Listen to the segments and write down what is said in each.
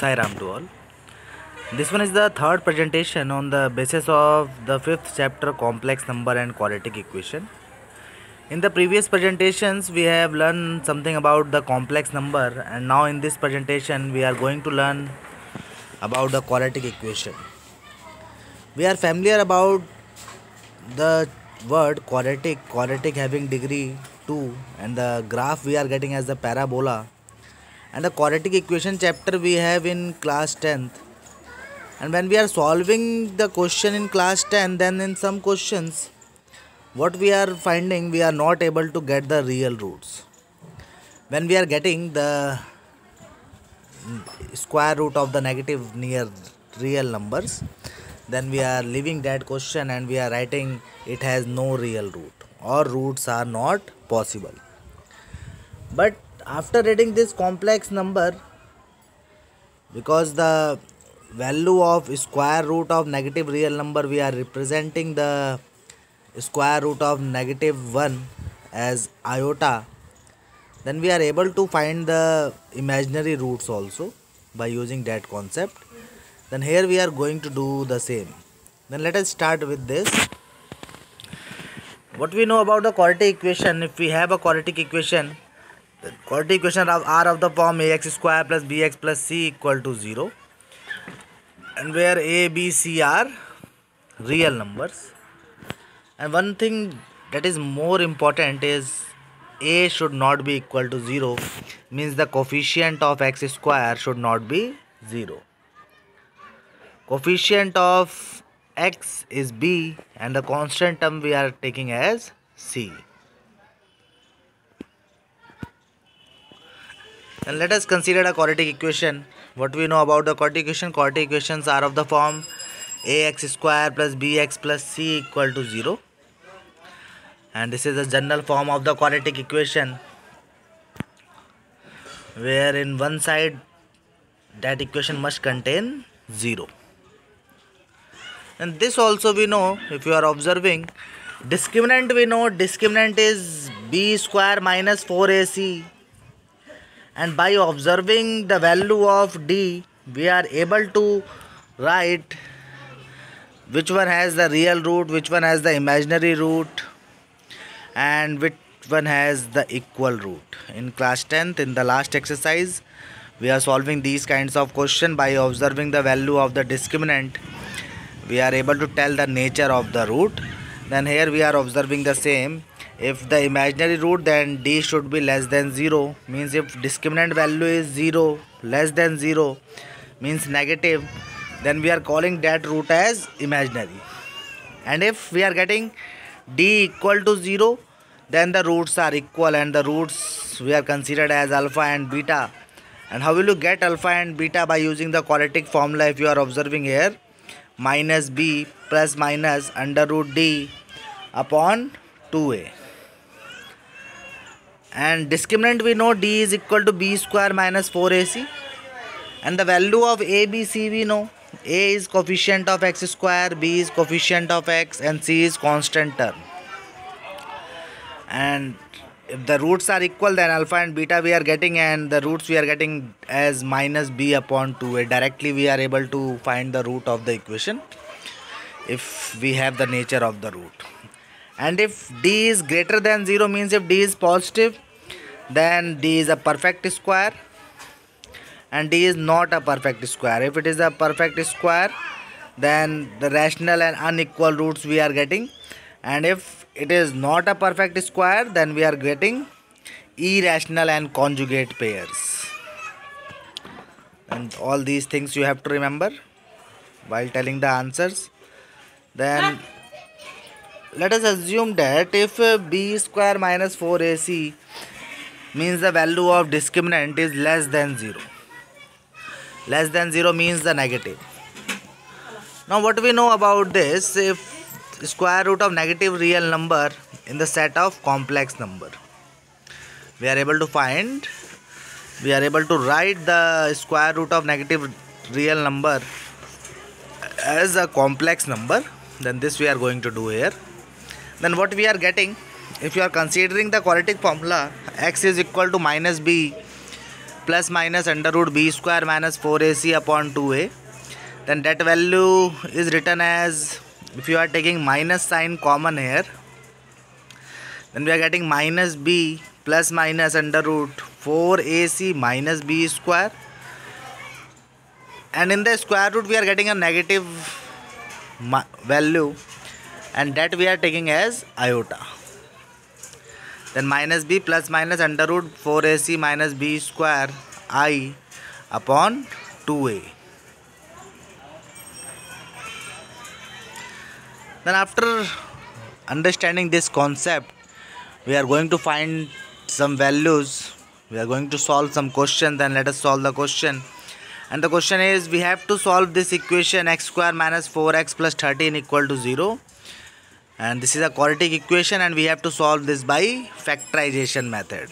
Sai Ram to all. This one is the third presentation on the basis of the fifth chapter complex number and quadratic equation. In the previous presentations we have learned something about the complex number, and now in this presentation we are going to learn about the quadratic equation. We are familiar about the word quadratic having degree 2, and the graph we are getting as the parabola, and the quadratic equation chapter we have in class 10th. And when we are solving the question in class 10, then in some questions what we are finding, we are not able to get the real roots. When we are getting the square root of the negative near real numbers, then we are leaving that question and we are writing it has no real root or roots are not possible. But after reading this complex number, because the value of square root of negative real number, we are representing the square root of negative 1 as iota, then we are able to find the imaginary roots also by using that concept. Then here we are going to do the same. Then let us start with this. What we know about the quadratic equation: if we have a quadratic equation, the quadratic equation are of the form ax square plus bx plus c equal to 0, and where a, b, c are real numbers. And one thing that is more important is a should not be equal to 0, means the coefficient of x square should not be 0. Coefficient of x is b and the constant term we are taking as c. And let us consider a quadratic equation. What we know about the quadratic equation: quadratic equations are of the form ax square plus bx plus c equal to 0. And this is the general form of the quadratic equation, where in one side that equation must contain 0. And this also we know, if you are observing discriminant, we know discriminant is b square minus 4ac, and by observing the value of d we are able to write which one has the real root, which one has the imaginary root, and which one has the equal root. In class 10th, in the last exercise, we are solving these kinds of question. By observing the value of the discriminant, we are able to tell the nature of the root. Then here we are observing the same. If the imaginary root, then d should be less than 0, means if discriminant value is 0, less than 0 means negative, then we are calling that root as imaginary. And if we are getting d equal to 0, then the roots are equal, and the roots we are considered as alpha and beta. And how will you get alpha and beta? By using the quadratic formula. If you are observing here, minus b plus minus under root d upon 2a. And discriminant we know d is equal to b square minus 4ac, and the value of a, b, c we know. A is coefficient of x square, b is coefficient of x, and c is constant term. And if the roots are equal, then alpha and beta we are getting, and the roots we are getting as minus b upon 2a. Directly we are able to find the root of the equation if we have the nature of the root. And if d is greater than 0, means if d is positive, then d is a perfect square, and d is not a perfect square. If it is a perfect square, then the rational and unequal roots we are getting. And if it is not a perfect square, then we are getting irrational and conjugate pairs. And all these things you have to remember while telling the answers. Then let us assume that if b square minus 4ac means the value of discriminant is less than 0. Less than 0 means the negative. Now what we know about this: if square root of negative real number in the set of complex number, we are able to write the square root of negative real number as a complex number. Then this we are going to do here. Then what we are getting, if you are considering the quadratic formula, x is equal to minus b plus minus under root b square minus 4ac upon 2a, then that value is written as, if you are taking minus sign common here, then we are getting minus b plus minus under root 4ac minus b square, and in the square root we are getting a negative value, and that we are taking as iota. Then minus b plus minus under root 4ac minus b square I upon 2a. Then after understanding this concept, we are going to find some values. We are going to solve some question. Then let us solve the question. And the question is, we have to solve this equation x square minus 4x plus 13 equal to 0. And this is a quadratic equation, and we have to solve this by factorization method.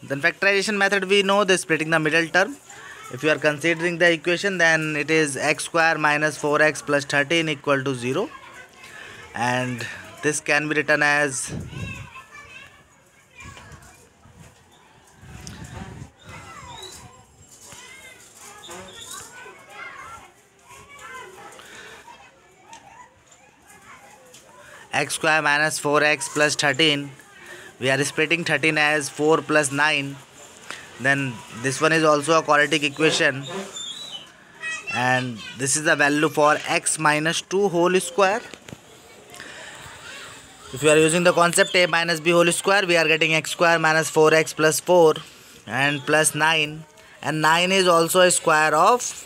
Then factorization method, we know the splitting the middle term. If you are considering the equation, then it is x square minus 4x plus 13 equal to 0. And this can be written as x square minus 4x plus 13. We are splitting 13 as 4 plus 9. Then this one is also a quadratic equation, and this is the value for x minus 2 whole square. If you are using the concept a minus b whole square, we are getting x square minus 4x plus 4 and plus 9, and 9 is also a square of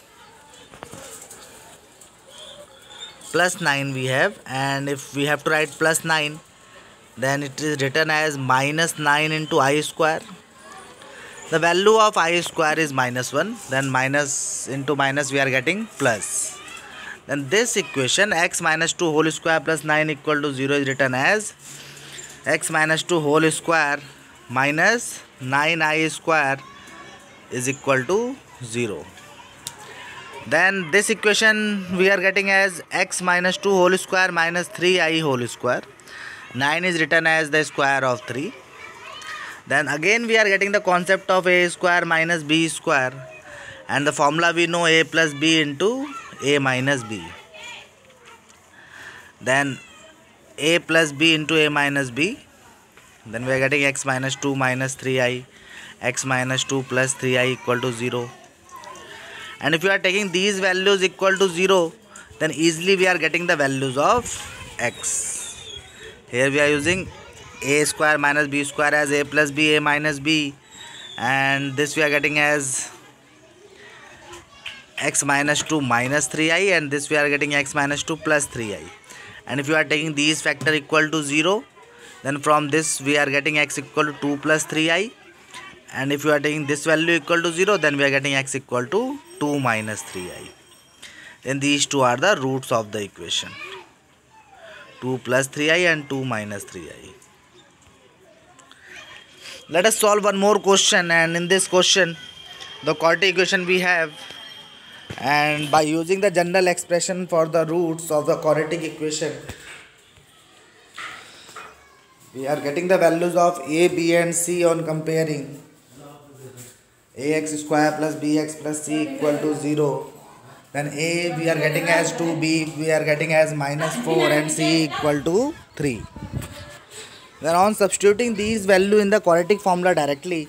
plus 9 we have, and if we have to write plus 9, then it is written as minus 9 into I square. The value of I square is minus 1, then minus into minus we are getting plus. Then this equation x minus 2 whole square plus 9 equal to 0 is written as x minus 2 whole square minus 9I square is equal to 0. Then this equation we are getting as x minus 2 whole square minus 3I whole square. 9 is written as the square of 3. Then again we are getting the concept of a square minus b square, and the formula we know a plus b into a minus b. Then a plus b into a minus b. Then we are getting x minus 2 minus 3I, x minus 2 plus 3I equal to 0. And if you are taking these values equal to 0, then easily we are getting the values of x. Here we are using a square minus b square as a plus b, a minus b, and this we are getting as x minus 2 minus 3I, and this we are getting x minus 2 plus 3I. And if you are taking these factor equal to 0, then from this we are getting x equal to 2 plus 3I. And if you are taking this value equal to 0, then we are getting x equal to 2 minus 3I. Then these two are the roots of the equation, 2 plus 3I and 2 minus 3I. Let us solve one more question, and in this question the quadratic equation we have, and by using the general expression for the roots of the quadratic equation, we are getting the values of a, b and c on comparing ax square plus bx plus c equal to 0. Then a we are getting as 2, b we are getting as minus 4, and c equal to 3. Then on substituting these values in the quadratic formula directly,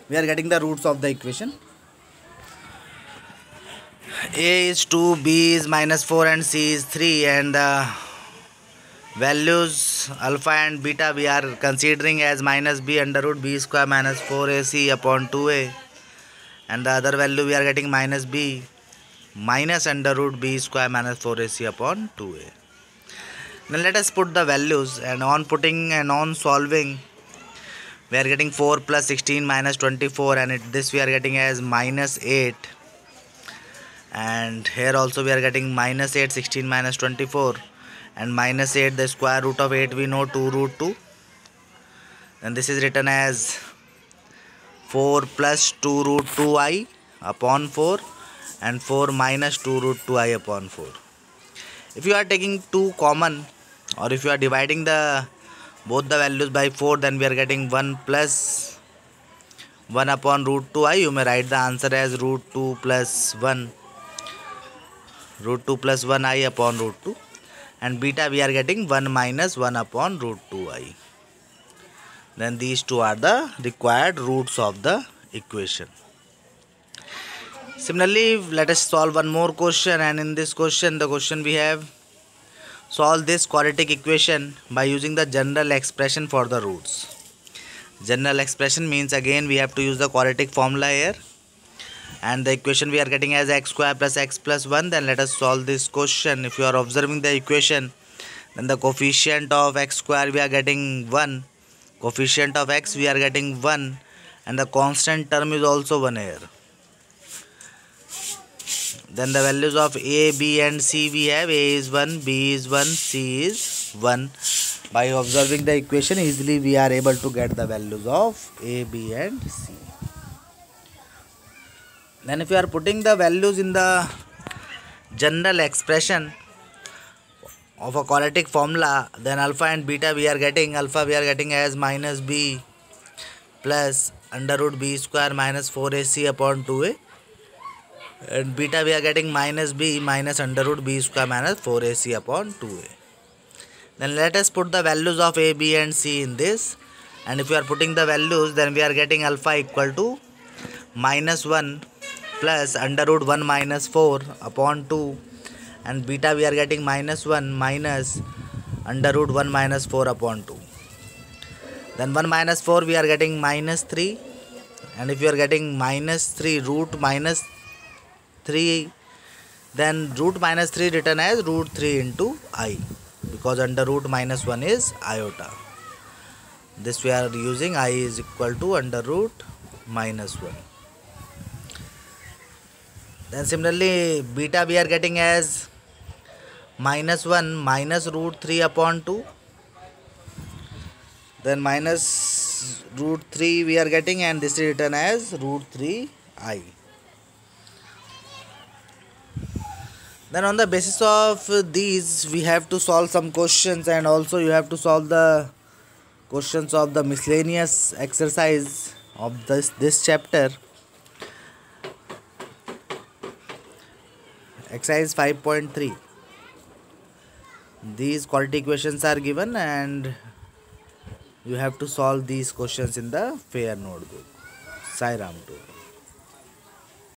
we are getting the roots of the equation. A is 2, b is minus 4 and c is 3, and the values alpha and beta we are considering as minus b under root b square minus 4ac upon 2a, and the other value we are getting minus b minus under root b square minus 4ac upon 2a. Then let us put the values, and on putting and on solving, we are getting 4 plus 16 minus 24, and this we are getting as minus 8, and here also we are getting minus 8, 16 minus 24, and minus 8, the square root of 8 we know 2 root 2, and this is written as 4 plus 2 root 2I upon 4, and 4 minus 2 root 2I upon 4. If you are taking 2 common, or if you are dividing the both the values by 4, then we are getting 1 plus 1 upon root 2I. You may write the answer as root 2 plus 1. Root 2 plus 1I upon root 2. And beta we are getting 1 minus 1 upon root 2I. Then these two are the required roots of the equation. Similarly, let us solve one more question, and in this question, the question we have: solve this quadratic equation by using the general expression for the roots. General expression means again we have to use the quadratic formula here, and the equation we are getting as x square plus x plus 1. Then let us solve this question. If you are observing the equation, then the coefficient of x square we are getting 1, coefficient of x we are getting 1, and the constant term is also 1 here. Then the values of a, b and c we have: a is 1, b is 1, c is 1. By observing the equation, easily we are able to get the values of a, b and c. Then if you are putting the values in the general expression of a quadratic formula, then alpha and beta we are getting: alpha we are getting as minus b plus under root b square minus 4ac upon 2a, and beta we are getting minus b minus under root b square minus 4ac upon 2a. Then let us put the values of a, b and c in this, and if we are putting the values, then we are getting alpha equal to minus 1 plus under root 1 minus 4 upon 2, and beta we are getting minus 1 minus under root 1 minus 4 upon 2. Then 1 minus 4 we are getting minus 3, and if you are getting minus 3 root minus 3, then root minus 3 written as root 3 into I, because under root minus 1 is iota. This we are using I is equal to under root minus 1. Then similarly beta we are getting as minus 1 minus root 3 upon 2. Then minus root 3 we are getting, and this is written as root 3I. Then on the basis of these, we have to solve some questions, and also you have to solve the questions of the miscellaneous exercise of this chapter. Exercise 5.3. These quality equations are given, and you have to solve these questions in the fair notebook. Sai Ram to